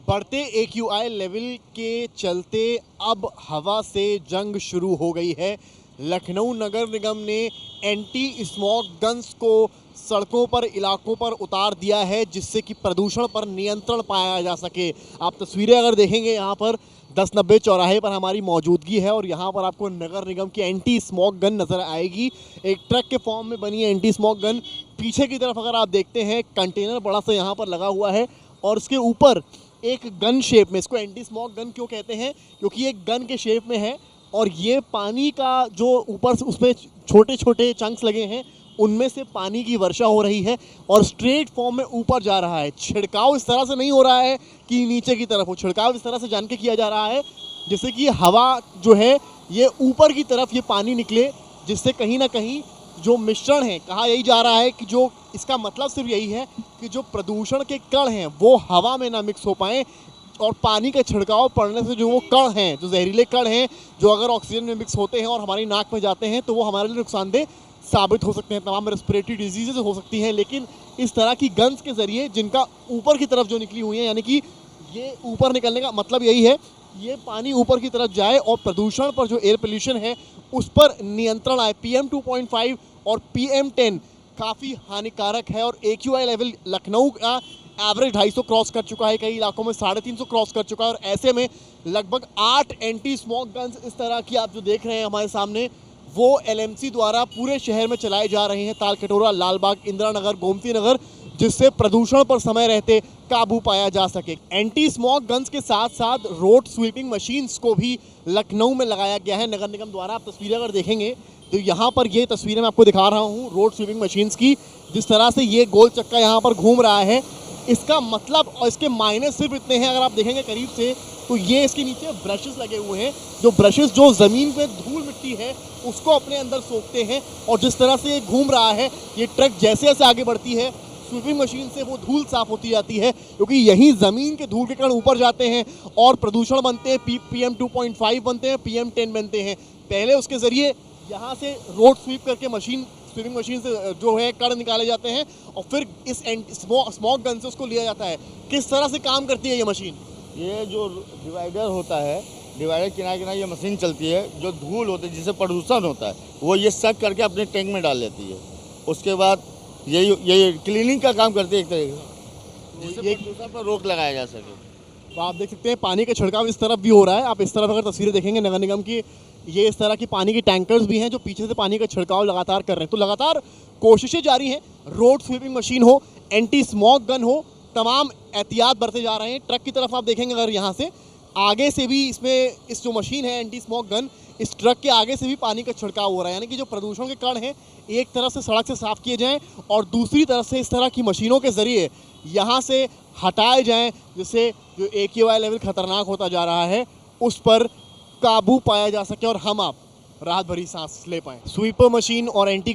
बढ़ते AQI level के चलते अब हवा से जंग शुरू हो गई है। लखनऊ नगर निगम ने एंटी स्मॉग गन्स को सड़कों पर, इलाकों पर उतार दिया है, जिससे कि प्रदूषण पर नियंत्रण पाया जा सके। आप तस्वीरें अगर देखेंगे, यहाँ पर 1090 चौराहे पर हमारी मौजूदगी है और यहाँ पर आपको नगर निगम की एंटी स्मॉग गन नज़र आएगी। एक ट्रक के फॉर्म में बनी है एंटी स्मॉग गन। पीछे की तरफ अगर आप देखते हैं, कंटेनर बड़ा सा यहाँ पर लगा हुआ है और उसके ऊपर एक गन शेप में, इसको एंटी स्मॉग गन क्यों कहते हैं, क्योंकि ये गन के शेप में है और ये पानी का जो ऊपर से उसमें छोटे छोटे चंक्स लगे हैं, उनमें से पानी की वर्षा हो रही है और स्ट्रेट फॉर्म में ऊपर जा रहा है। छिड़काव इस तरह से नहीं हो रहा है कि नीचे की तरफ हो, छिड़काव इस तरह से जान के किया जा रहा है जिससे कि हवा जो है ये ऊपर की तरफ ये पानी निकले, जिससे कहीं ना कहीं जो मिश्रण है, कहा यही जा रहा है कि जो इसका मतलब सिर्फ यही है कि जो प्रदूषण के कण हैं वो हवा में ना मिक्स हो पाएँ और पानी का छिड़काव पड़ने से जो वो कण हैं, जो जहरीले कण हैं, जो अगर ऑक्सीजन में मिक्स होते हैं और हमारी नाक में जाते हैं तो वो हमारे लिए नुकसानदेह साबित हो सकते हैं, तमाम रेस्पिरेटरी डिजीज़ हो सकती हैं। लेकिन इस तरह की गन्स के ज़रिए जिनका ऊपर की तरफ जो निकली हुई हैं, यानी कि ये ऊपर निकलने का मतलब यही है, ये पानी ऊपर की तरफ जाए और प्रदूषण पर, जो एयर पोल्यूशन है उस पर नियंत्रण आए। PM 2.5 और PM 10 काफ़ी हानिकारक है और AQI लेवल लखनऊ का एवरेज 250 क्रॉस कर चुका है, कई इलाकों में 350 क्रॉस कर चुका है और ऐसे में लगभग 8 एंटी स्मॉग गन्स इस तरह की आप जो देख रहे हैं हमारे सामने, वो LMC द्वारा पूरे शहर में चलाए जा रहे हैं, तालकटोरा, लालबाग, इंदिरा नगर, गोमती नगर, जिससे प्रदूषण पर समय रहते काबू पाया जा सके। एंटी स्मॉग गन्स के साथ साथ रोड स्वीपिंग मशीन्स को भी लखनऊ में लगाया गया है नगर निगम द्वारा। आप तस्वीरें अगर देखेंगे तो यहाँ पर ये तस्वीरें मैं आपको दिखा रहा हूँ रोड स्वीपिंग मशीन्स की, जिस तरह से ये गोल चक्का यहाँ पर घूम रहा है। इसका मतलब और इसके मायने सिर्फ इतने हैं, अगर आप देखेंगे करीब से तो ये इसके नीचे ब्रशेस लगे हुए हैं, जो ब्रशेस जो ज़मीन पे धूल मिट्टी है उसको अपने अंदर सोखते हैं और जिस तरह से ये घूम रहा है, ये ट्रक जैसे जैसे आगे बढ़ती है स्वीपिंग मशीन से वो धूल साफ होती जाती है, क्योंकि यहीं ज़मीन के धूल के कण ऊपर जाते हैं और प्रदूषण बनते हैं, PM 2.5 बनते हैं, PM 10 बनते हैं। पहले उसके ज़रिए यहाँ से रोड स्वीप करके स्वीपिंग मशीन से जो है कण निकाले जाते हैं और फिर इस स्मॉग गन से उसको लिया जाता है। किस तरह से काम करती है ये मशीन? ये जो डिवाइडर होता है, डिवाइडर किनारे किनारे ये मशीन चलती है, जो धूल होती है जिससे प्रदूषण होता है वो ये सक करके अपने टैंक में डाल लेती है। उसके बाद ये क्लीनिंग का काम करती है एक तरीके से, जिससे प्रदूषण पर रोक लगाया जा सके। तो आप देख सकते हैं पानी का छिड़काव इस तरफ भी हो रहा है। आप इस तरफ अगर तस्वीरें देखेंगे नगर निगम की, ये इस तरह की पानी की टैंकर्स भी हैं जो पीछे से पानी का छिड़काव लगातार कर रहे हैं। तो लगातार कोशिशें जारी हैं, रोड स्वीपिंग मशीन हो, एंटी स्मॉग गन हो, तमाम एहतियात बरते जा रहे हैं। ट्रक की तरफ आप देखेंगे अगर यहाँ से आगे से भी इसमें इस जो मशीन है एंटी स्मॉग गन, इस ट्रक के आगे से भी पानी का छिड़काव हो रहा है, यानी कि जो प्रदूषण के कण हैं एक तरफ से सड़क से साफ़ किए जाएं और दूसरी तरफ से इस तरह की मशीनों के ज़रिए यहाँ से हटाए जाएं, जिससे जो AQI लेवल ख़तरनाक होता जा रहा है उस पर काबू पाया जा सके और हम आप राहत भरी सांस ले पाएँ। स्वीपर मशीन और एंटी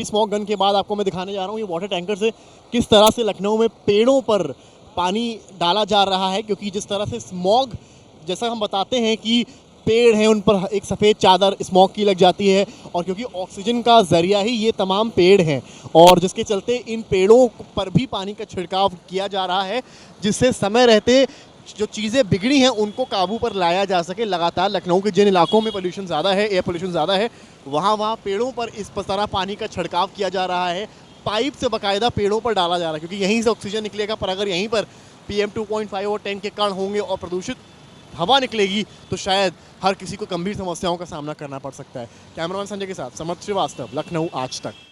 स्मॉग गन के बाद आपको मैं दिखाने जा रहा हूँ ये वाटर टैंकर से किस तरह से लखनऊ में पेड़ों पर पानी डाला जा रहा है, क्योंकि जिस तरह से स्मॉग, जैसा हम बताते हैं कि पेड़ हैं उन पर एक सफ़ेद चादर स्मॉग की लग जाती है और क्योंकि ऑक्सीजन का ज़रिया ही ये तमाम पेड़ हैं और जिसके चलते इन पेड़ों पर भी पानी का छिड़काव किया जा रहा है, जिससे समय रहते जो चीज़ें बिगड़ी हैं उनको काबू पर लाया जा सके। लगातार लखनऊ के जिन इलाकों में पोल्यूशन ज़्यादा है, एयर पोल्यूशन ज़्यादा है, वहाँ पेड़ों पर इस तरह पानी का छिड़काव किया जा रहा है, पाइप से बाकायदा पेड़ों पर डाला जा रहा है, क्योंकि यहीं से ऑक्सीजन निकलेगा। पर अगर यहीं पर PM 2.5 और 10 के कण होंगे और प्रदूषित हवा निकलेगी तो शायद हर किसी को गंभीर समस्याओं का सामना करना पड़ सकता है। कैमरामैन संजय के साथ समर्थ श्रीवास्तव, लखनऊ आज तक।